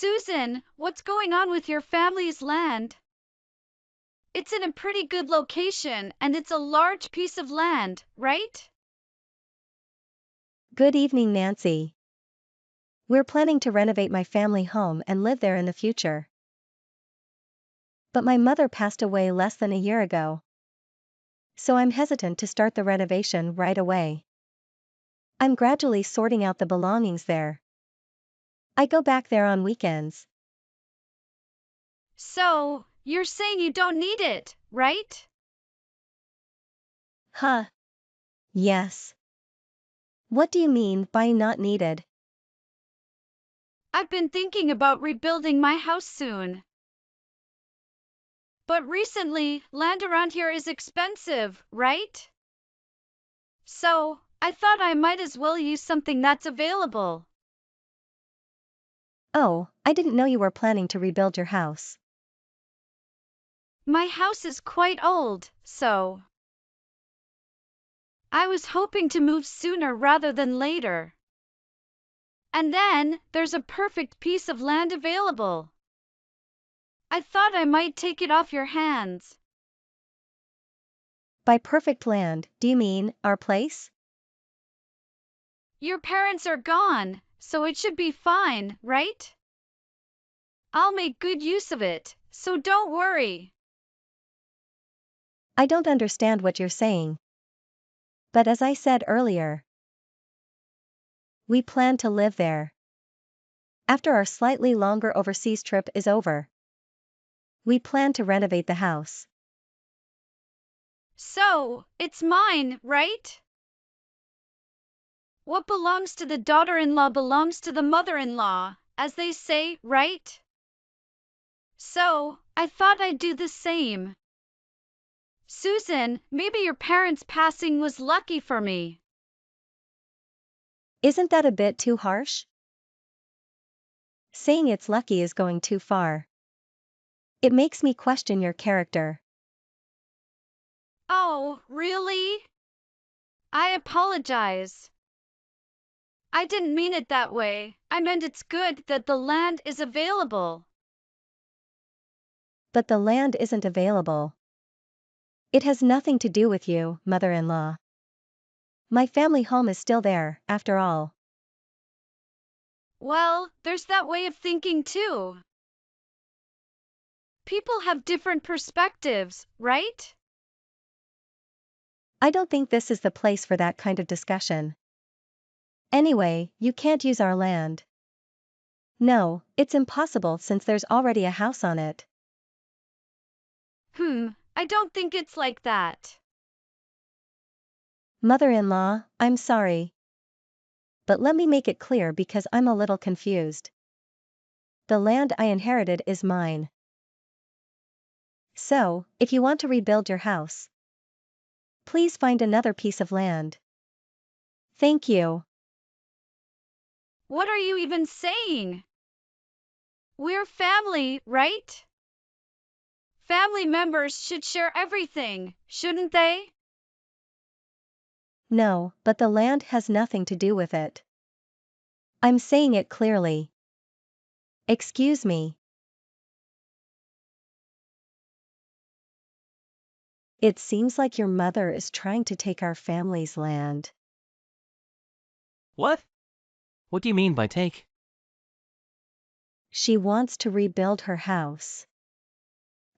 Susan, what's going on with your family's land? It's in a pretty good location and it's a large piece of land, right? Good evening, Nancy. We're planning to renovate my family home and live there in the future. But my mother passed away less than a year ago. So I'm hesitant to start the renovation right away. I'm gradually sorting out the belongings there. I go back there on weekends. So, you're saying you don't need it, right? Huh. Yes. What do you mean by not needed? I've been thinking about rebuilding my house soon. But recently, land around here is expensive, right? So, I thought I might as well use something that's available. Oh, I didn't know you were planning to rebuild your house. My house is quite old, so I was hoping to move sooner rather than later. And then, there's a perfect piece of land available. I thought I might take it off your hands. By perfect land, do you mean our place? Your parents are gone, so it should be fine, right? I'll make good use of it, so don't worry. I don't understand what you're saying. But as I said earlier, we plan to live there. After our slightly longer overseas trip is over, we plan to renovate the house. So, it's mine, right? What belongs to the daughter-in-law belongs to the mother-in-law, as they say, right? So, I thought I'd do the same. Susan, maybe your parents' passing was lucky for me. Isn't that a bit too harsh? Saying it's lucky is going too far. It makes me question your character. Oh, really? I apologize. I didn't mean it that way. I meant it's good that the land is available. But the land isn't available. It has nothing to do with you, mother-in-law. My family home is still there, after all. Well, there's that way of thinking too. People have different perspectives, right? I don't think this is the place for that kind of discussion. Anyway, you can't use our land. No, it's impossible since there's already a house on it. I don't think it's like that. Mother-in-law, I'm sorry. But let me make it clear because I'm a little confused. The land I inherited is mine. So, if you want to rebuild your house, please find another piece of land. Thank you. What are you even saying? We're family, right? Family members should share everything, shouldn't they? No, but the land has nothing to do with it. I'm saying it clearly. Excuse me. It seems like your mother is trying to take our family's land. What? What do you mean by take? She wants to rebuild her house.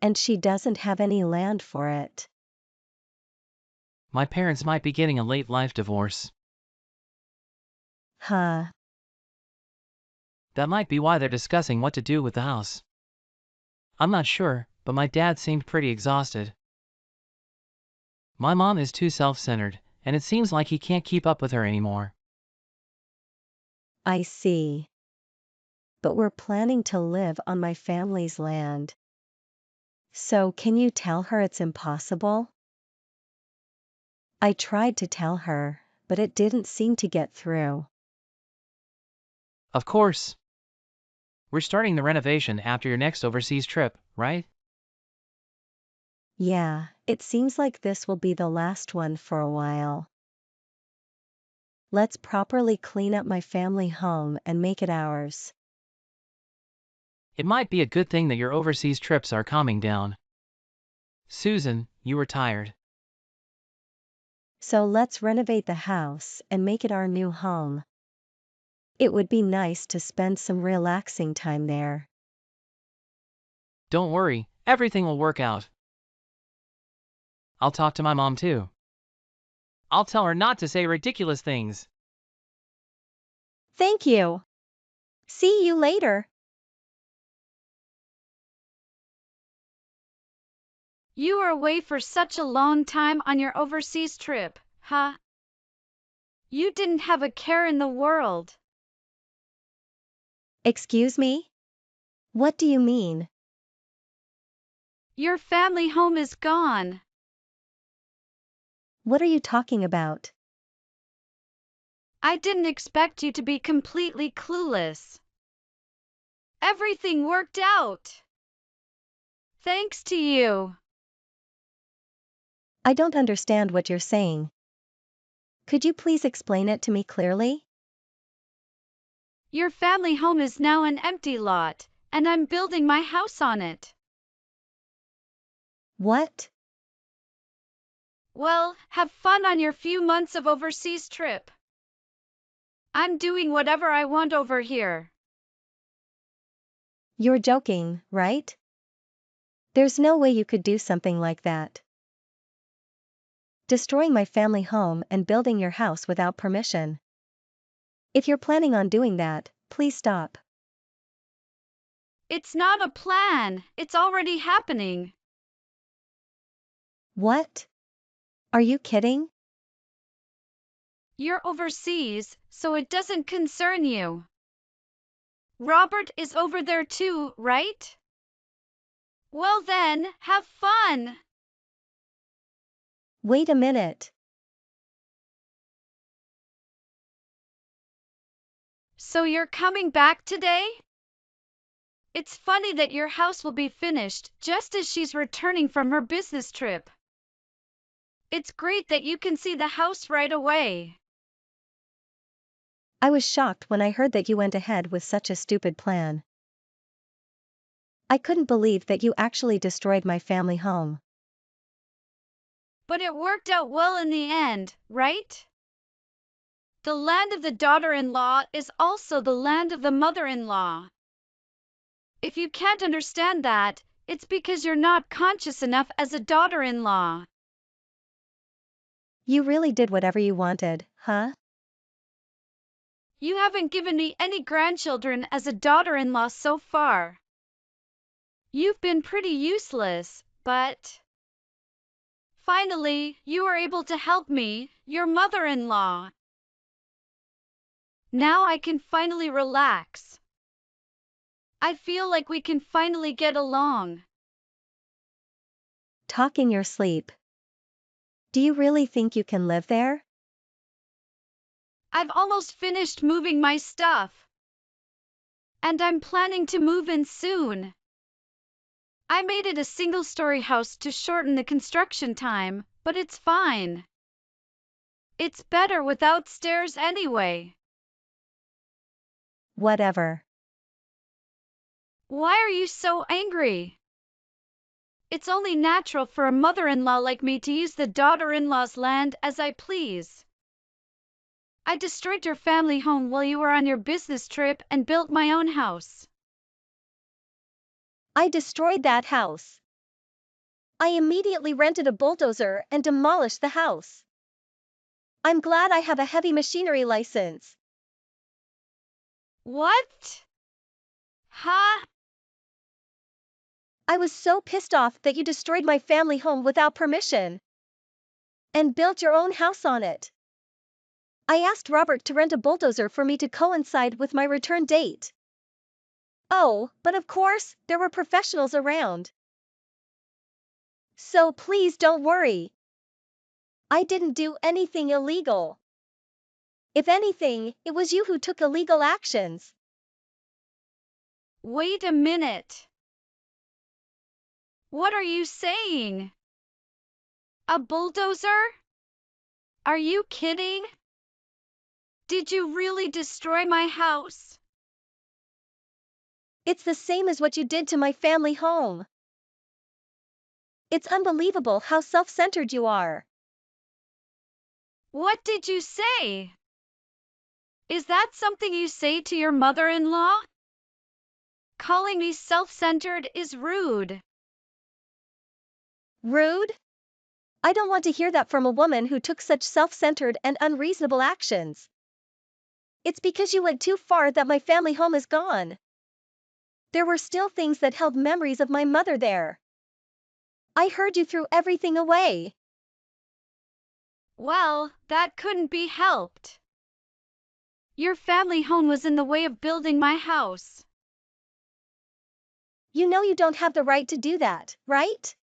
And she doesn't have any land for it. My parents might be getting a late life divorce. Huh. That might be why they're discussing what to do with the house. I'm not sure, but my dad seemed pretty exhausted. My mom is too self-centered, and it seems like he can't keep up with her anymore. I see. But we're planning to live on my family's land. So can you tell her it's impossible? I tried to tell her, but it didn't seem to get through. Of course. We're starting the renovation after your next overseas trip, right? Yeah, it seems like this will be the last one for a while. Let's properly clean up my family home and make it ours. It might be a good thing that your overseas trips are calming down. Susan, you were tired. So let's renovate the house and make it our new home. It would be nice to spend some relaxing time there. Don't worry, everything will work out. I'll talk to my mom too. I'll tell her not to say ridiculous things. Thank you. See you later. You were away for such a long time on your overseas trip, huh? You didn't have a care in the world. Excuse me? What do you mean? Your family home is gone. What are you talking about? I didn't expect you to be completely clueless. Everything worked out. Thanks to you. I don't understand what you're saying. Could you please explain it to me clearly? Your family home is now an empty lot, and I'm building my house on it. What? Well, have fun on your few months of overseas trip. I'm doing whatever I want over here. You're joking, right? There's no way you could do something like that. Destroying my family home and building your house without permission. If you're planning on doing that, please stop. It's not a plan, it's already happening. What? Are you kidding? You're overseas, so it doesn't concern you. Robert is over there too, right? Well then, have fun! Wait a minute. So you're coming back today? It's funny that your house will be finished just as she's returning from her business trip. It's great that you can see the house right away. I was shocked when I heard that you went ahead with such a stupid plan. I couldn't believe that you actually destroyed my family home. But it worked out well in the end, right? The land of the daughter-in-law is also the land of the mother-in-law. If you can't understand that, it's because you're not conscious enough as a daughter-in-law. You really did whatever you wanted, huh? You haven't given me any grandchildren as a daughter-in-law so far. You've been pretty useless, but finally, you were able to help me, your mother-in-law. Now I can finally relax. I feel like we can finally get along. Talk in your sleep. Do you really think you can live there? I've almost finished moving my stuff. And I'm planning to move in soon. I made it a single-story house to shorten the construction time, but it's fine. It's better without stairs anyway. Whatever. Why are you so angry? It's only natural for a mother-in-law like me to use the daughter-in-law's land as I please. I destroyed your family home while you were on your business trip and built my own house. I destroyed that house. I immediately rented a bulldozer and demolished the house. I'm glad I have a heavy machinery license. What? Huh? I was so pissed off that you destroyed my family home without permission and built your own house on it. I asked Robert to rent a bulldozer for me to coincide with my return date. Oh, but of course, there were professionals around. So please don't worry. I didn't do anything illegal. If anything, it was you who took illegal actions. Wait a minute. What are you saying? A bulldozer? Are you kidding? Did you really destroy my house? It's the same as what you did to my family home. It's unbelievable how self-centered you are. What did you say? Is that something you say to your mother-in-law? Calling me self-centered is rude. Rude? I don't want to hear that from a woman who took such self-centered and unreasonable actions. It's because you went too far that my family home is gone. There were still things that held memories of my mother there. I heard you threw everything away. Well, that couldn't be helped. Your family home was in the way of building my house. You know you don't have the right to do that, right?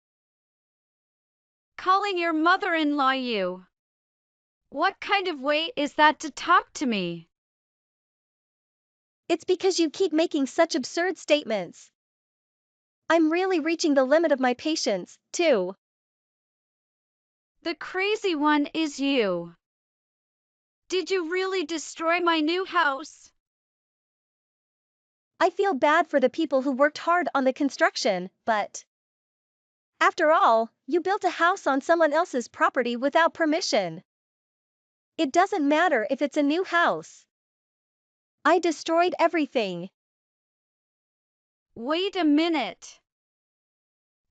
Calling your mother-in-law you. What kind of way is that to talk to me? It's because you keep making such absurd statements. I'm really reaching the limit of my patience, too. The crazy one is you. Did you really destroy my new house? I feel bad for the people who worked hard on the construction, but after all, you built a house on someone else's property without permission. It doesn't matter if it's a new house. I destroyed everything. Wait a minute.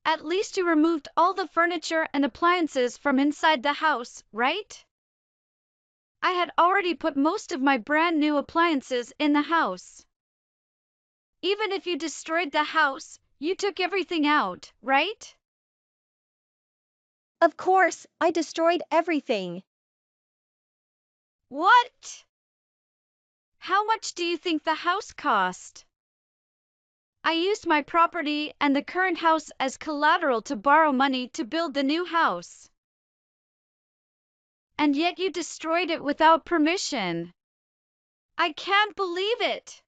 At least you removed all the furniture and appliances from inside the house, right? I had already put most of my brand new appliances in the house. Even if you destroyed the house, you took everything out, right? Of course, I destroyed everything. What? How much do you think the house cost? I used my property and the current house as collateral to borrow money to build the new house. And yet you destroyed it without permission. I can't believe it.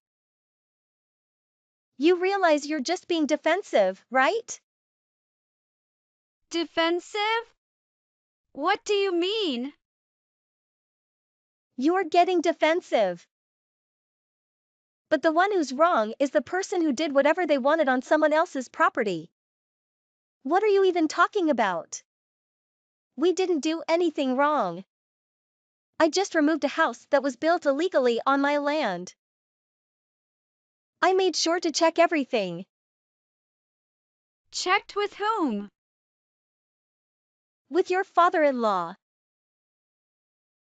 You realize you're just being defensive, right? Defensive? What do you mean? You're getting defensive. But the one who's wrong is the person who did whatever they wanted on someone else's property. What are you even talking about? We didn't do anything wrong. I just removed a house that was built illegally on my land. I made sure to check everything. Checked with whom? With your father-in-law.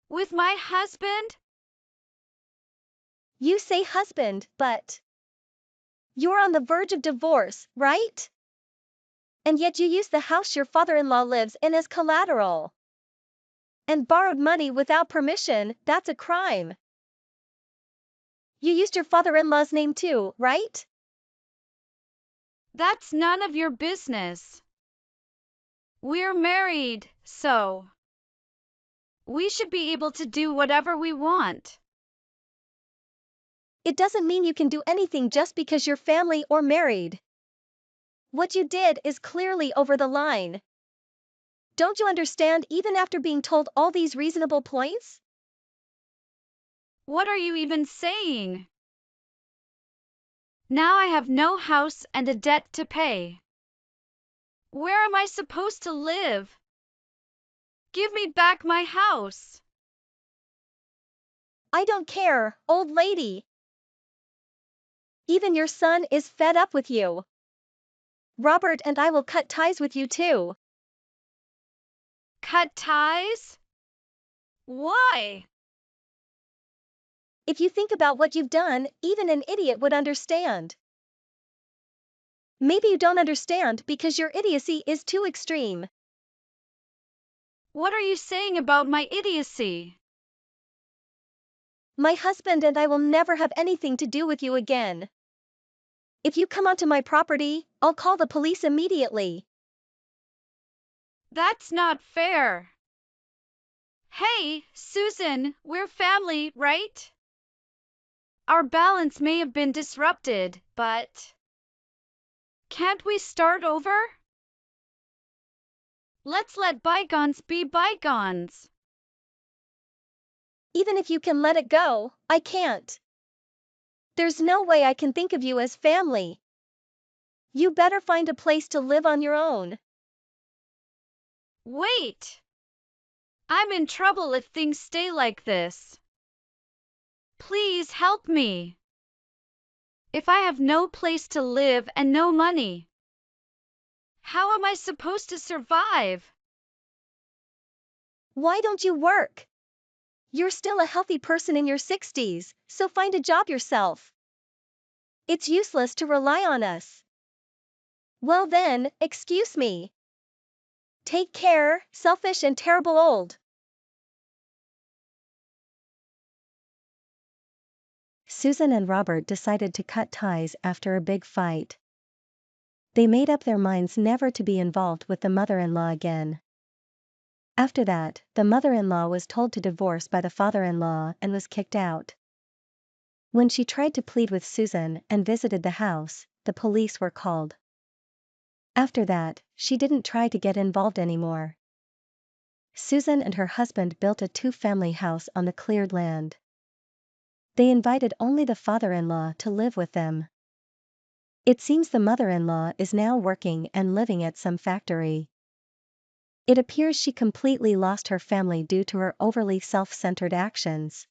With my husband? You say husband, but you're on the verge of divorce, right? And yet you used the house your father-in-law lives in as collateral. And borrowed money without permission, that's a crime. You used your father-in-law's name too, right? That's none of your business. We're married, so we should be able to do whatever we want. It doesn't mean you can do anything just because you're family or married. What you did is clearly over the line. Don't you understand even after being told all these reasonable points? What are you even saying? Now I have no house and a debt to pay. Where am I supposed to live? Give me back my house. I don't care, old lady. Even your son is fed up with you. Robert and I will cut ties with you too. Cut ties? Why? If you think about what you've done, even an idiot would understand. Maybe you don't understand because your idiocy is too extreme. What are you saying about my idiocy? My husband and I will never have anything to do with you again. If you come onto my property, I'll call the police immediately. That's not fair. Hey, Susan, we're family, right? Our balance may have been disrupted, but can't we start over? Let's let bygones be bygones. Even if you can let it go, I can't. There's no way I can think of you as family. You better find a place to live on your own. Wait! I'm in trouble if things stay like this. Please help me. If I have no place to live and no money, how am I supposed to survive? Why don't you work? You're still a healthy person in your 60s, so find a job yourself. It's useless to rely on us. Well then, excuse me. Take care, selfish and terrible old. Susan and Robert decided to cut ties after a big fight. They made up their minds never to be involved with the mother-in-law again. After that, the mother-in-law was told to divorce by the father-in-law and was kicked out. When she tried to plead with Susan and visited the house, the police were called. After that, she didn't try to get involved anymore. Susan and her husband built a two-family house on the cleared land. They invited only the father-in-law to live with them. It seems the mother-in-law is now working and living at some factory. It appears she completely lost her family due to her overly self-centered actions.